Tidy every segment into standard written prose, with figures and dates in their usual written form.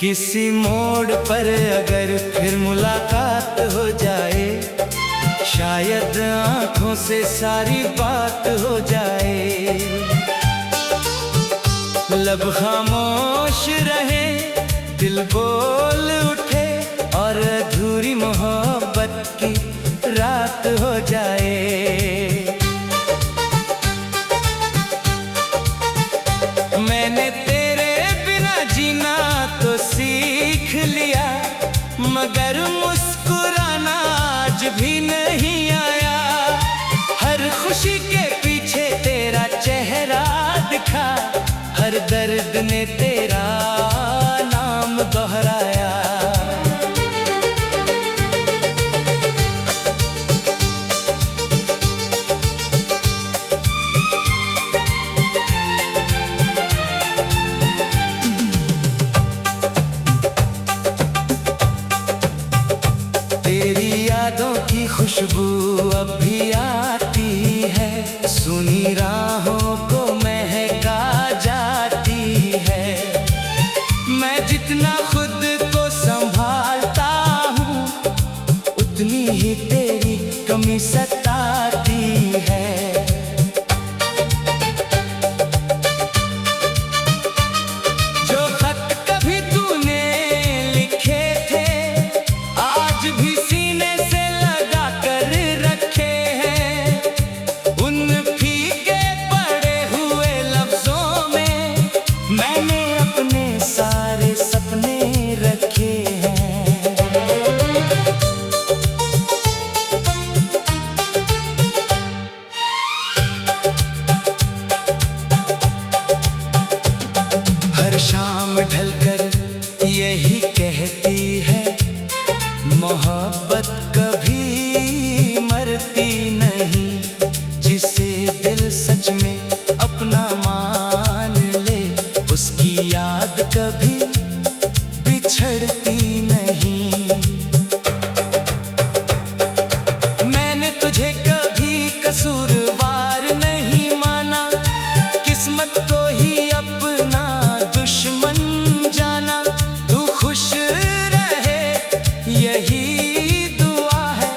किसी मोड़ पर अगर फिर मुलाकात हो जाए, शायद आंखों से सारी बात हो जाए। लब खामोश रहे, दिल बोल उठे और अधूरी मोहब्बत की रात हो जाए। मैंने तेरे बिना जीना तो सीख लिया, मगर मुस्कुराना आज भी नहीं आया। हर खुशी के पीछे तेरा चेहरा दिखा, हर दर्द ने तेरा नाम दोहराया। तेरी यादों की खुशबू अब भी आती है, सुनी राहों को महका जाती है। मैं जितना खुद को संभालता हूँ, उतनी ही तेरी कमी सताती है। जो खत कभी तूने लिखे थे, आज भी सीने से लगा कर रखे हैं। उन फीके पड़े हुए लफ्जों में मैंने अपने सारे सपने रखे हैं। हर शाम ढलकर यही कहती है, मोहब्बत कभी मरती नहीं। जिसे दिल सच में अपना मान ले, उसकी याद कभी बिछड़ती नहीं। मैंने तुझे कभी कसूरवार नहीं माना, किस्मत को ही अपना दुश्मन जाना। तू खुश रहे यही दुआ है,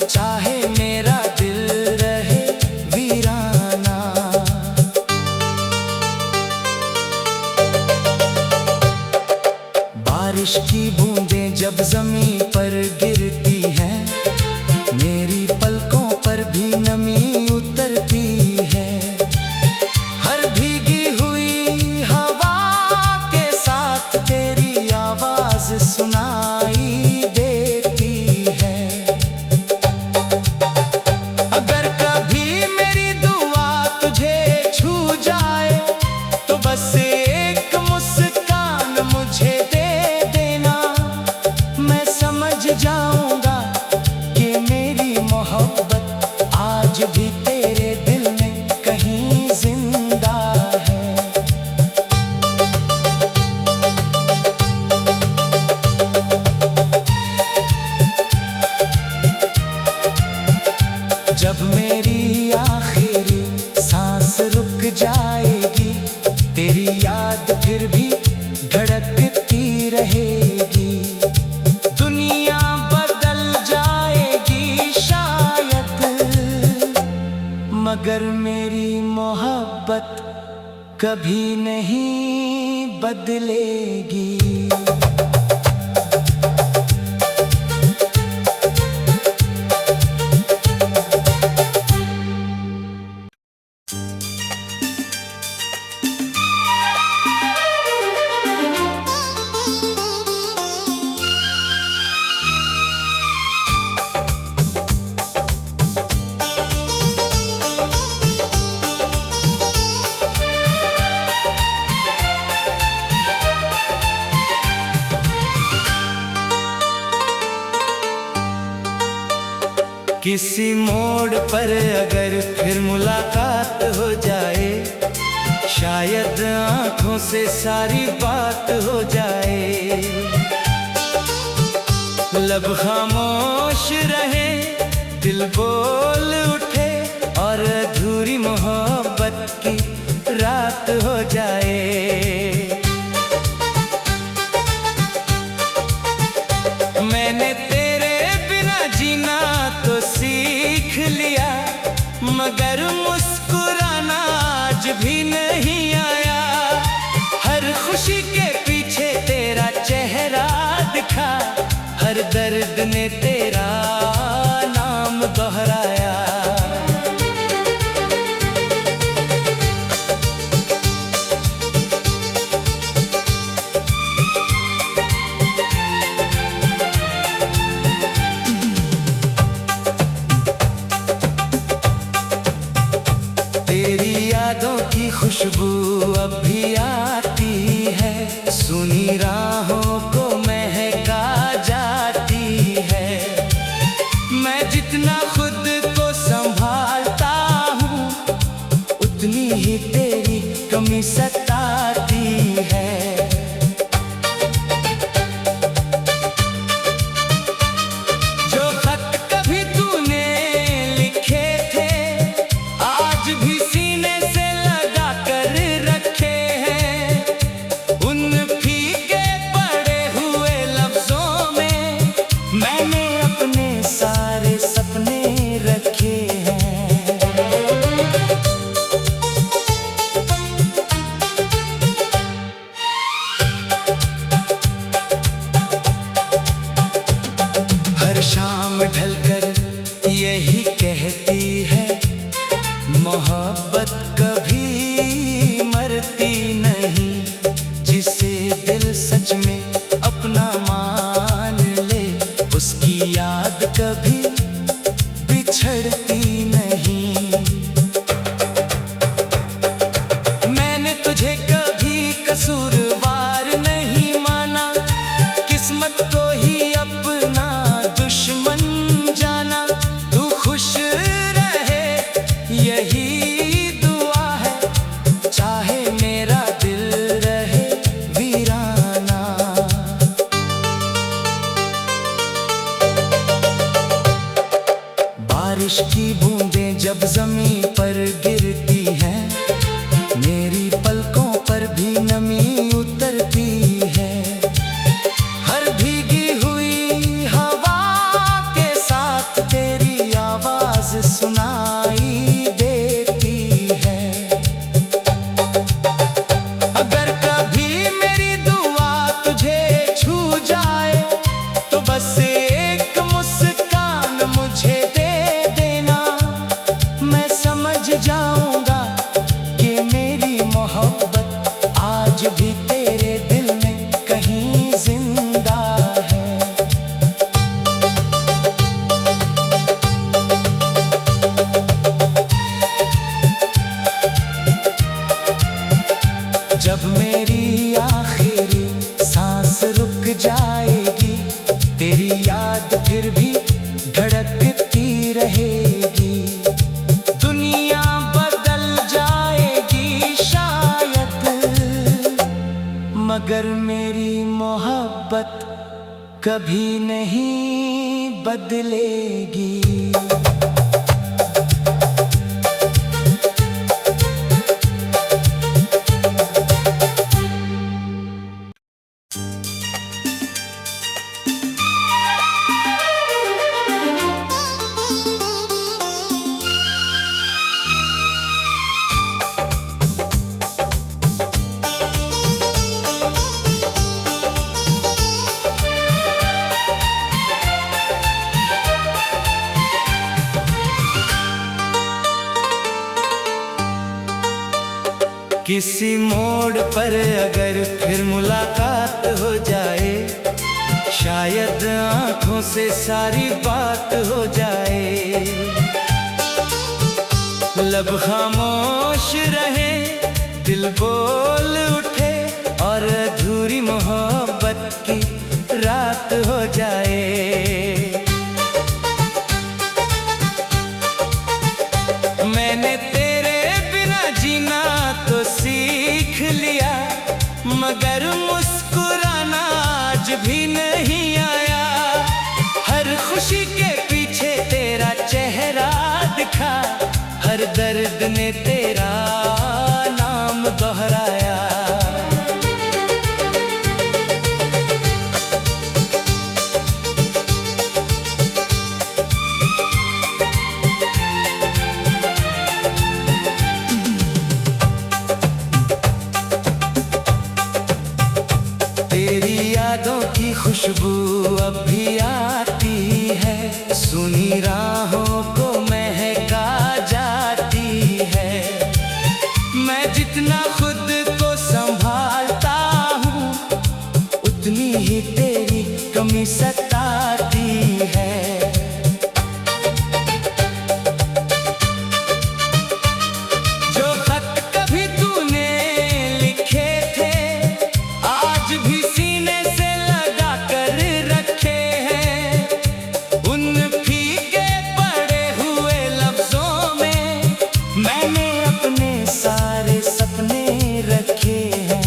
चाहे मेरा दिल रहे वीराना। बारिश की बूंदें जब जमीन पर गिरती हैं, मेरी पलकों पर भी नमी उतरती है। हर भीगी हुई हवा के साथ तेरी आवाज सुनाई देती है। अगर कभी मेरी दुआ तुझे छू जाए, तो बस एक मुस्कान मुझे दे देना। मैं समझ जाऊंगा कि मेरी मोहब्बत आज भी तेरे दिल में कहीं जिंदा है। जब मेरी आखिरी सांस रुक जाएगी, तेरी याद फिर भी धड़कती रहेगी। दुनिया बदल जाएगी शायद, मगर मेरी मोहब्बत कभी नहीं बदलेगी। किसी मोड़ पर अगर फिर मुलाकात हो जाए, शायद आंखों से सारी बात हो जाए। लब खामोश रहे, दिल बोल उठे और अधूरी मोहब्बत की रात हो जाए। दर्द ने तेरा नाम दोहराया। तेरी यादों की खुशबू अब भी आती है, सुनी राहों को महका जाती है। मैं जितना खुद को संभालता हूँ, उतनी ही तेरी कमी सताती है। जो खत कभी तूने लिखे थे, आज भी सीने से लगा कर रखे हैं। उन फीके पड़े हुए लफ्जों में मैंने अपने सारे सपने रखे हैं। हर शाम ढलकर यही कहती है, मोहब्बत कभी मरती नहीं। जिसे दिल सच में अपना मान ले, उसकी याद कभी बिछड़ती नहीं। मैंने तुझे कभी कसूरवार नहीं माना, किस्मत को ही अपना दुश्मन जाना। तू खुश रहे यही दुआ है, चाहे मेरा दिल रहे वीराना। बारिश की बूंदें जब जमीन पर गिरती हैं, मेरी पलकों पर भी नमी उतरती है। हर भीगी हुई हवा के साथ तेरी आवाज सुनाई देती है। अगर कभी मेरी दुआ तुझे छू जाए, तो बस एक मुस्कान मुझे दे देना। मैं समझ जाऊंगा कि मेरी मोहब्बत आज भी तेरे दिल में कहीं जिंदा है। जब मेरी आखिरी सांस रुक जाएगी, तेरी याद फिर भी धड़कती रहेगी। दुनिया बदल जाएगी शायद, मगर मेरी मोहब्बत कभी नहीं बदलेगी। किसी मोड़ पर अगर फिर मुलाकात हो जाए, शायद आंखों से सारी बात हो जाए। लब खामोश रहे, दिल बोल उठे, और अधूरी मोहब्बत की रात हो जाए। मैंने तेरे बिना जीना तो सीख लिया, मगर मुस्कुराना आज भी नहीं आया। हर खुशी के पीछे तेरा चेहरा दिखा, हर दर्द ने तेरा नाम दोहराया। तेरी यादों की खुशबू अब भी आती सुनी राहों को महका जाती है। मैं जितना खुद को संभालता हूँ, उतनी ही तेरी कमी सताती है। जो खत कभी तूने लिखे थे, आज भी सीने से लगा कर रखे हैं। उन फीके पड़े हुए लफ्जों में मैंने अपने सारे सपने रखे हैं।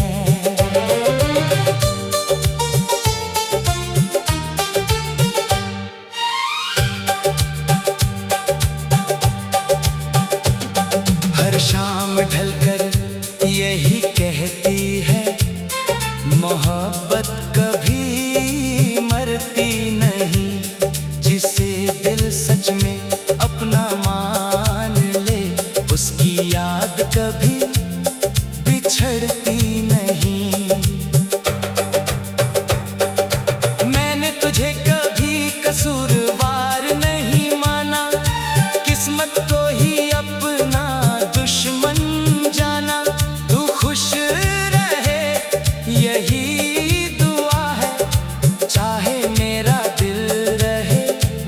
हर शाम ढलकर यही कहती है, मोहब्बत कभी मरती नहीं। जिसे दिल सच में अपना मान ले, उसकी याद कभी बिछड़ती नहीं। मैंने तुझे कभी कसूरवार नहीं माना, किस्मत को ही अपना दुश्मन जाना। तू खुश रहे यही दुआ है, चाहे मेरा दिल रहे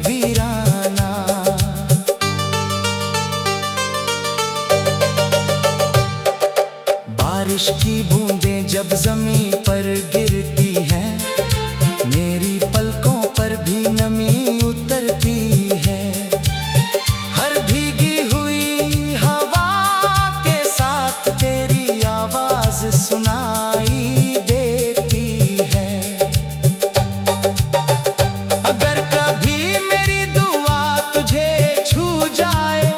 वीराना। बारिश की बूंदें जब जमीन पर गिरती हैं, मेरी पलकों पर भी नमी उतरती है। हर भीगी हुई हवा के साथ तेरी आवाज सुनाई देती है। अगर कभी मेरी दुआ तुझे छू जाए,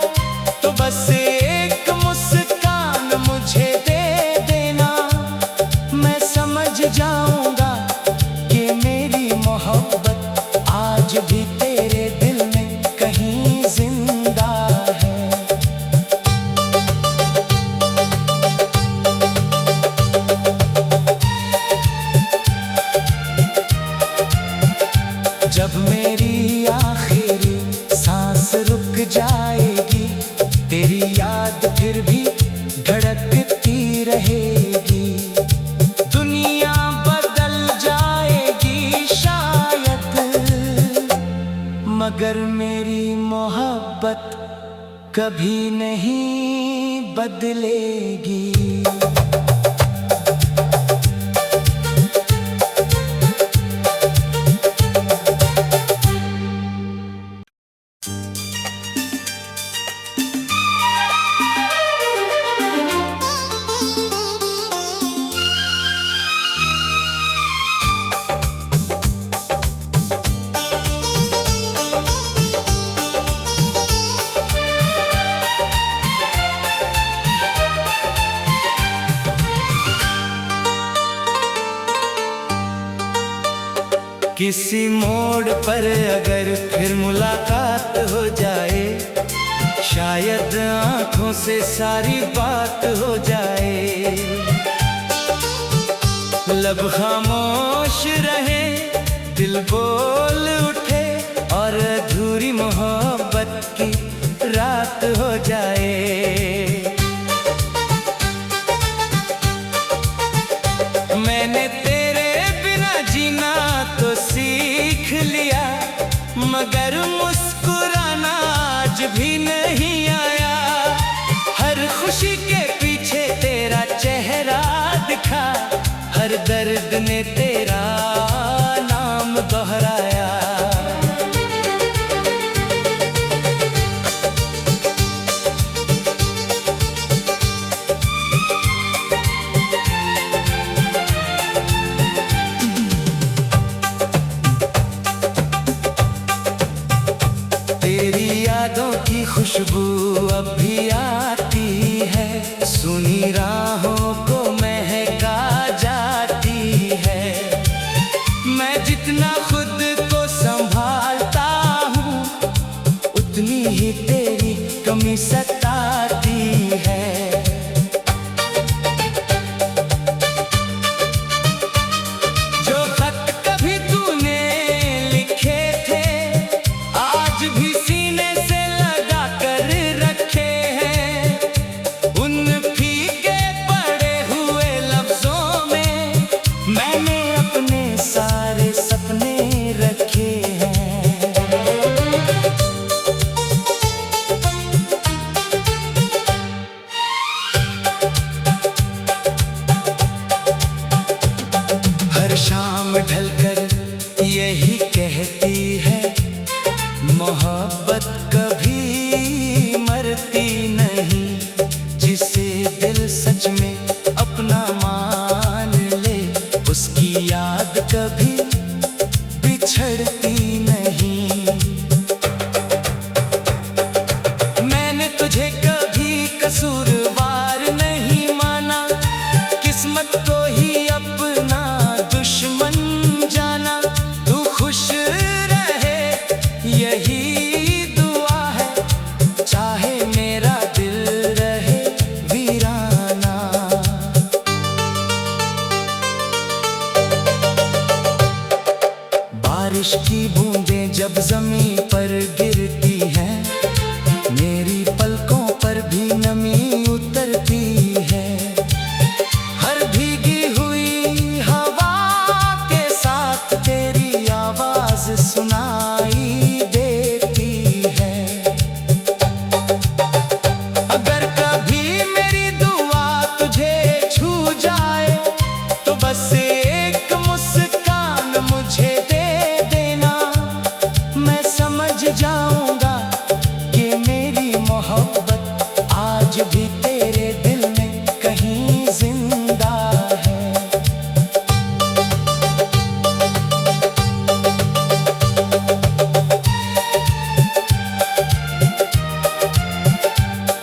तो बस एक मुस्कान मुझे दे देना। मैं समझ जाऊंगा कि मेरी मोहब्बत आज भी तेरे दिल में कहीं जिंदा है। जब मेरी आखिरी सांस रुक जाएगी, तेरी याद फिर भी धड़कती रहेगी। दुनिया बदल जाएगी शायद, मगर मेरी मोहब्बत कभी नहीं बदलेगी। किसी मोड़ पर अगर फिर मुलाकात हो जाए, शायद आंखों से सारी बात हो जाए। लब खामोश रहे, दिल बोल उठे, और अधूरी मोहब्बत की रात हो जाए। मैंने तेरे बिना जीना तो सीख लिया, मगर मुस्कुराना आज भी नहीं आया। हर खुशी के पीछे तेरा चेहरा दिखा, हर दर्द ने तेरा नाम दोहराया। तेरी यादों की खुशबू अब भी आती है, सुनी राहों को महका जाती है। मैं जितना खुद को संभालता हूँ, उतनी ही तेरी कमी सताती है। जो खत कभी तूने लिखे थे, आज मोहब्बत कभी मरती नहीं, जिसे दिल सच में अपना मान ले, उसकी याद कभी बिछड़ती नहीं। मैंने तुझे कभी कसूरवार नहीं माना, किस्मत को ही अपना दुश्मन जाना। तू खुश रहे यही दुआ है, चाहे मेरा दिल रहे वीराना। बारिश की बूंदें जब जमीन पर गिरती हैं, मेरी पलकों पर भी नमी उतरती है। हर भीगी हुई हवा के साथ तेरी आवाज सुनाई देती है। अगर कभी मेरी दुआ तुझे छू जाए, तो बस एक मुस्कान मुझे दे देना। मैं समझ जाऊंगा कि मेरी मोहब्बत आज भी तेरे दिल में कहीं जिंदा है।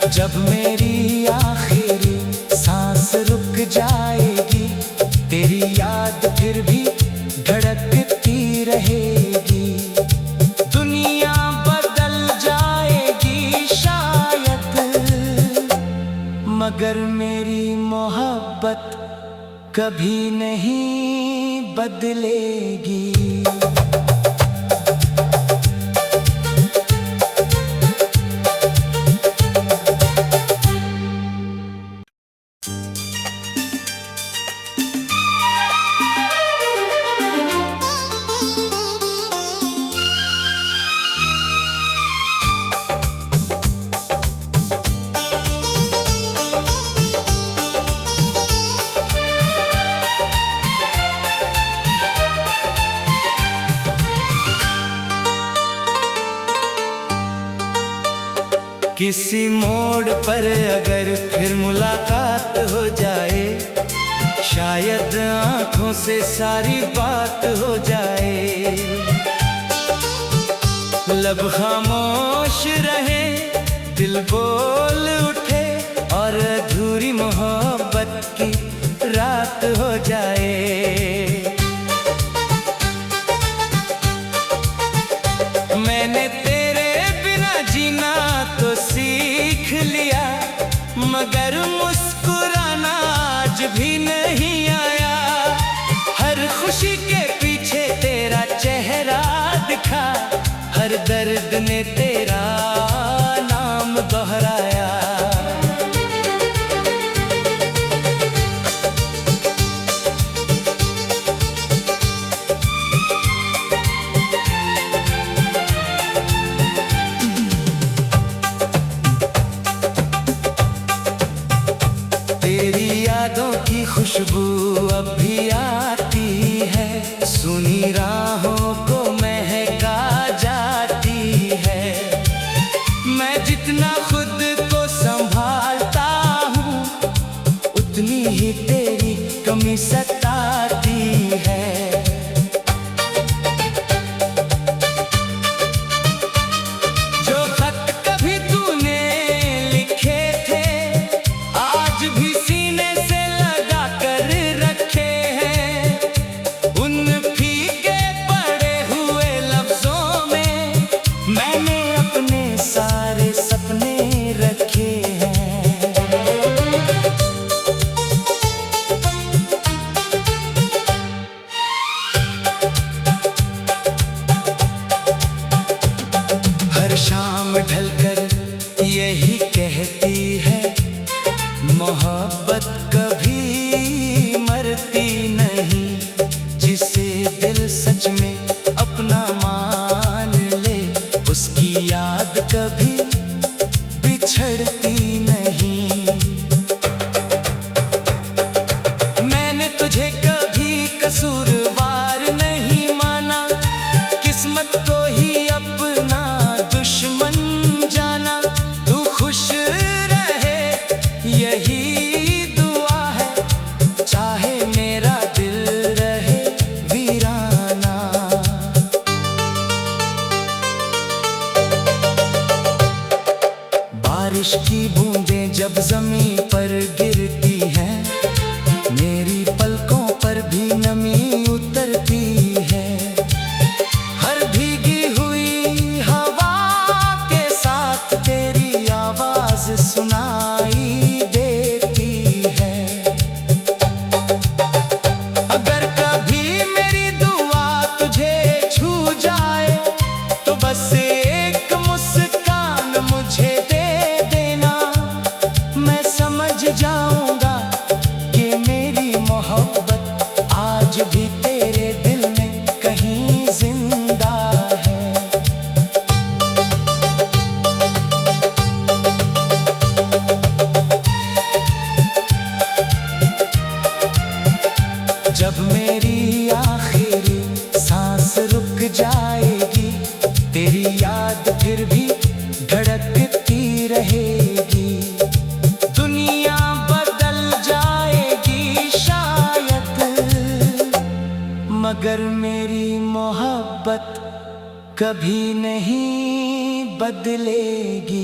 जब मेरी आखिरी सांस रुक जाएगी, तेरी याद फिर भी धड़कती रहेगी। दुनिया बदल जाएगी शायद, मगर मेरी मोहब्बत कभी नहीं बदलेगी। किसी मोड़ पर अगर फिर मुलाकात हो जाए, शायद आंखों से सारी बात हो जाए। लब खामोश रहे, दिल बोल उठे, और अधूरी मोहब्बत की रात हो जाए। मैंने तेरे बिना जीना तो सीख लिया, मगर मुस्कुराना आज भी नहीं आया। हर खुशी के पीछे तेरा चेहरा दिखा, हर दर्द ने तेरा नाम दोहराया। तेरी यादों की खुशबू अब भी आती है, सुनी राहों को महका जाती है। मैं जितना खुद को संभालता हूँ, उतनी ही तेरी कमी सताती है। जो खत कभी तूने लिखे थे, आज भी सीने से लगा कर रखे हैं। उन फीके पड़े हुए लफ्जों में मैंने अपने सारे सपने रखे हैं। हर शाम ढलकर यही कहती है, मोहब्बत कभी मरती नहीं, जिसे दिल सच में अपना मान ले, उसकी याद कभी बिछड़ती नहीं। मैंने तुझे कभी कसूरवार नहीं माना, किस्मत को ही अपना बारिश की बूंदें जब जमीन पर गिरती हैं, मेरी पलकों पर भी नमी उतरती है। हर भीगी हुई हवा के साथ तेरी आवाज सुनाई देती है। अगर कभी मेरी दुआ तुझे छू जाए तो बस एक मुस्कान मुझे दे देना। मैं समझ जाऊंगा कि मेरी मोहब्बत आज भी तेरे दिल में कहीं जिंदा है। जब मेरी आखिरी सांस रुक जाएगी, तेरी याद फिर भी धड़कती रहेगी। दुनिया बदल जाएगी शायद, मगर मेरी मोहब्बत कभी नहीं बदलेगी।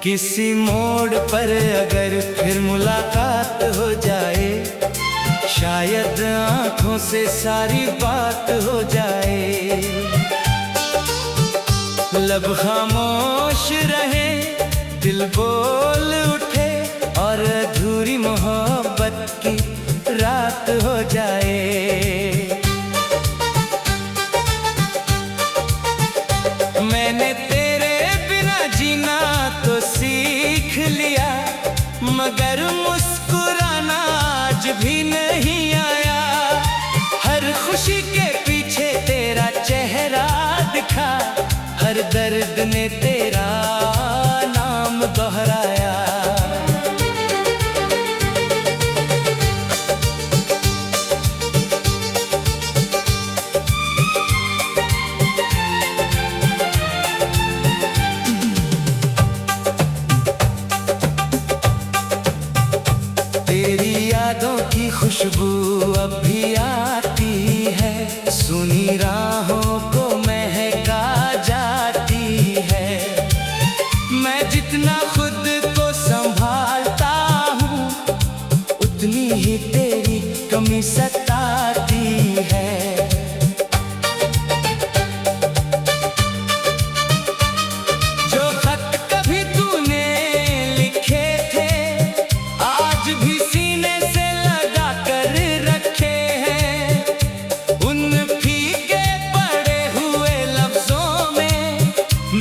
किसी मोड़ पर अगर फिर मुलाकात हो जाए, शायद आंखों से सारी बात हो जाए। लब खामोश रहे, दिल बोल उठे और अधूरी मोहब्बत की रात हो जाए। मैंने तेरे बिना जीना तो सीख लिया, मगर मुस्कुराना आज भी नहीं आया। हर खुशी के पीछे तेरा चेहरा दिखा, हर दर्द ने तेरा नाम दोहराया। तेरी यादों की खुशबू अब भी आती है, सुनी राहों को महका जाती है। मैं जितना खुद को संभालता हूँ, उतनी ही तेरी कमी सताती है। जो खत कभी तूने लिखे थे, आज भी सीने से लगा कर रखे हैं। उन फीके पड़े हुए लफ्जों में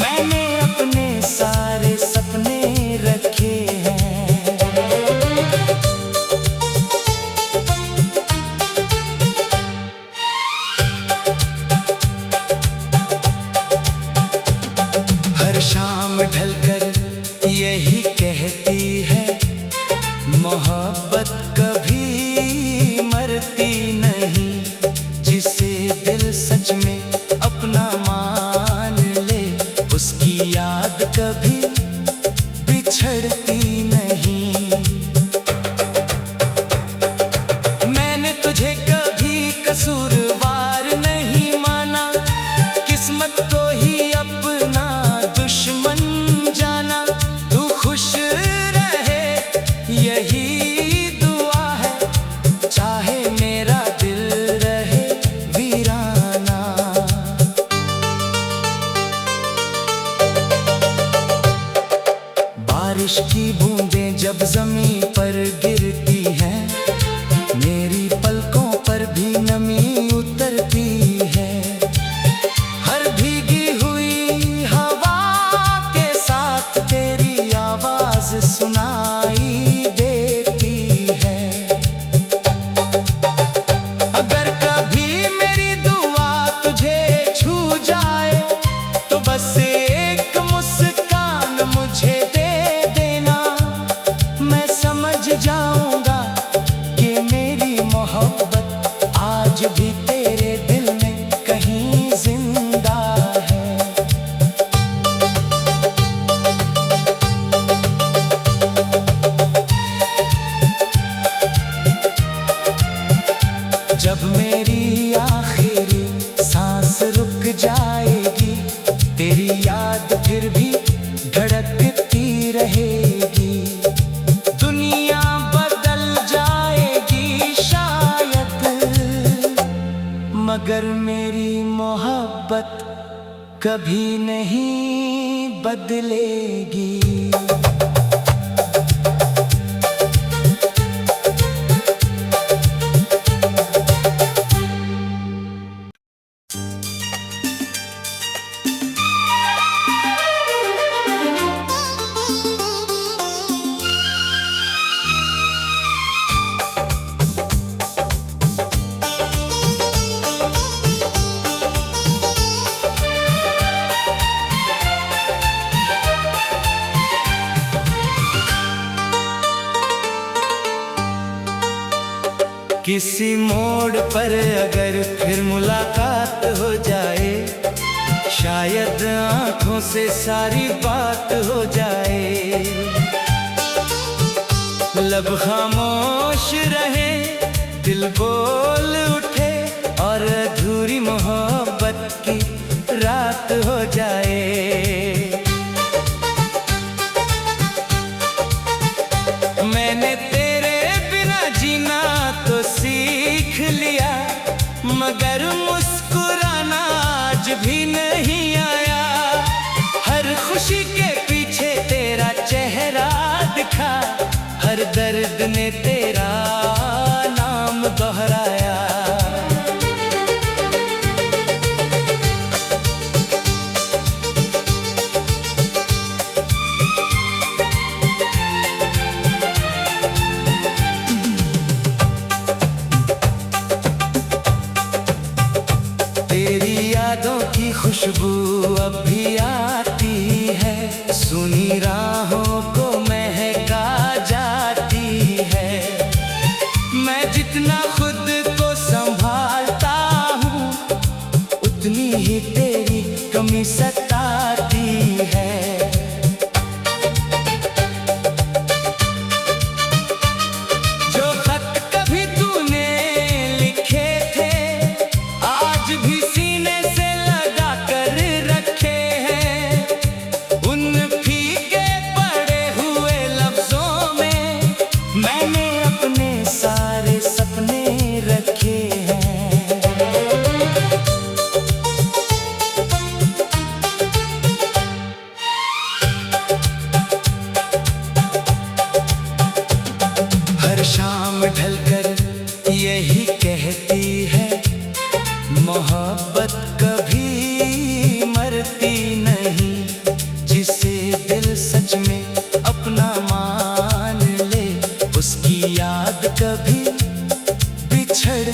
मैंने अपने सारे सपने रखे हैं। हर शाम ढलकर यही कहती है, मोहब्बत कभी मरती नहीं। जिसे दिल सच में अपना मान ले, उसकी याद कभी बिछड़ती नहीं। मैंने तुझे कभी कसूरवार नहीं माना, किस्मत को ही अपना दुश्मन जाना। तू खुश रहे यही दुआ है, चाहे मेरा दिल रहे वीराना। बारिश की बूंदें जब जमीन पर गिरती हैं, मेरी पलकों पर भी नमी भी तेरे दिल में कहीं जिंदा है। जब मेरी आखिरी सांस रुक जाएगी, तेरी याद फिर भी धड़कती रहेगी। दुनिया बदल जाएगी शायद, मगर मेरी मोहब्बत कभी नहीं बदलेगी। किसी मोड़ पर अगर फिर मुलाकात हो जाए, शायद आंखों से सारी बात हो जाए। लब खामोश रहे, दिल बोल उठे और अधूरी मोहब्बत की रात हो जाए। मैंने तेरे बिना जीना तो सीख लिया, मगर मुस्कुराना आज भी नहीं आया। हर खुशी के पीछे तेरा चेहरा दिखा, हर दर्द ने तेरा नाम दोहराया। तेरी यादों की खुशबू अब भी आती है, सुनी राहों को महका जाती है। मैं जितना खुद को संभालता हूँ, उतनी ही तेरी कमी सताती है। जो खत कभी तूने लिखे थे, आज भी सीने से लगा कर रखे हैं। उन फीके पड़े हुए लफ्जों में मैंने अपने सारे सपने रखे हैं। हर शाम ढलकर यही कहती है, मोहब्बत कभी मरती नहीं। जिसे दिल सच में अपना मान ले, उसकी याद कभी बिछड़